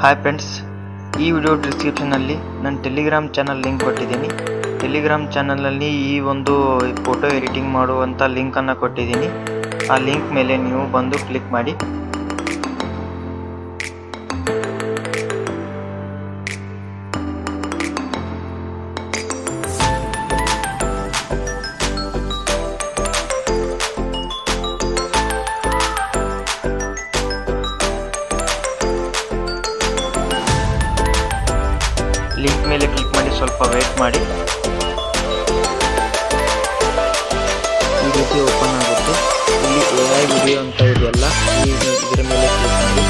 Hi friends, ಈ video ಡಿಸ್ಕ್ರಿಪ್ಷನಲ್ಲಿ ನನ್ನ ಟೆಲಿಗ್ರಾಮ್ ಚಾನಲ್ ಲಿಂಕ್ ಕೊಟ್ಟಿದ್ದೀನಿ. ಟೆಲಿಗ್ರಾಮ್ ಚಾನಲಲ್ಲಿ ಈ ಒಂದು ಫೋಟೋ ಎಡಿಟಿಂಗ್ ಮಾಡುವಂಥ ಲಿಂಕನ್ನು ಕೊಟ್ಟಿದ್ದೀನಿ. ಆ ಲಿಂಕ್ ಮೇಲೆ ನೀವು ಬಂದು ಕ್ಲಿಕ್ ಮಾಡಿ. ಲಿಂಕ್ ಮೇಲೆ ಕ್ಲಿಕ್ ಮಾಡಿ ಸ್ವಲ್ಪ ವೇಟ್ ಮಾಡಿ. ಈ ರೀತಿ ಓಪನ್ ಆಗುತ್ತೆ. ಇಲ್ಲಿ AI ವಿಡಿಯೋ ಅಂತ ಇದೆಯಲ್ಲ, ಇದರ ಮೇಲೆ ಕ್ಲಿಕ್ ಮಾಡಿ.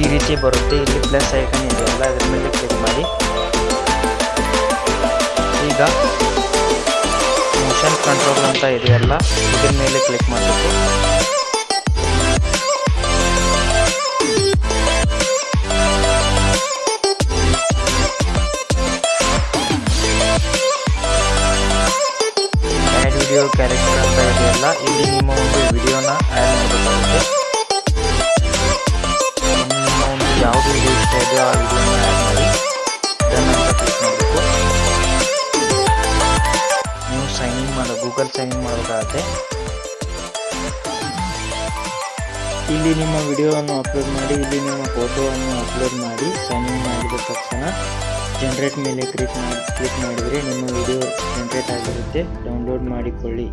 ಈ ರೀತಿ ಬರುತ್ತೆ. ಇಲ್ಲಿ ಪ್ಲಸ್ ಐಕನ್ ಇದೆಯಲ್ಲ, ಅದರ ಮೇಲೆ ಕ್ಲಿಕ್ ಮಾಡಿ. ಈಗ ಮೋಷನ್ ಕಂಟ್ರೋಲ್ ಅಂತ ಇದೆಯಲ್ಲ, ಇದರ ಮೇಲೆ ಕ್ಲಿಕ್ ಮಾಡಬೇಕು. ಆ್ಯಡ್ ವಿಡಿಯೋ ಕ್ಯಾರೆಕ್ಟರ್ ಅಂತ ಇದೆಯಲ್ಲ, ಇಲ್ಲಿ ನಿಮ್ಮ ಒಂದು ವಿಡಿಯೋನ ಆ್ಯಡ್ ಮಾಡಬೇಕಾಗುತ್ತೆ. ಯಾವುದು ವಿಡಿಯೋ ಇಷ್ಟ ಇದೆಯೋ ಆ ವಿಡಿಯೋನ ಆ್ಯಡ್ ಮಾಡಿ. ಡನ್ ಅಂತ ಕ್ಲಿಕ್ ಮಾಡಬೇಕು. ನೀವು ಗೂಗಲ್ ಸೈನ್ ಇನ್ ಮಾಡಬೇಕಾಗತ್ತೆ. ಇಲ್ಲಿ ನಿಮ್ಮ ವಿಡಿಯೋವನ್ನು ಅಪ್ಲೋಡ್ ಮಾಡಿ, ಇಲ್ಲಿ ನಿಮ್ಮ ಫೋಟೋವನ್ನು ಅಪ್ಲೋಡ್ ಮಾಡಿ. ಸೈನ್ ಇನ್ ಮಾಡಿದ ತಕ್ಷಣ ಜನರೇಟ್ ಮೇಲೆ ಕ್ಲಿಕ್ ಮಾಡಿದರೆ ನಿಮ್ಮ ವಿಡಿಯೋ ಜನರೇಟ್ ಆಗಿರುತ್ತೆ. ಡೌನ್ಲೋಡ್ ಮಾಡಿಕೊಳ್ಳಿ.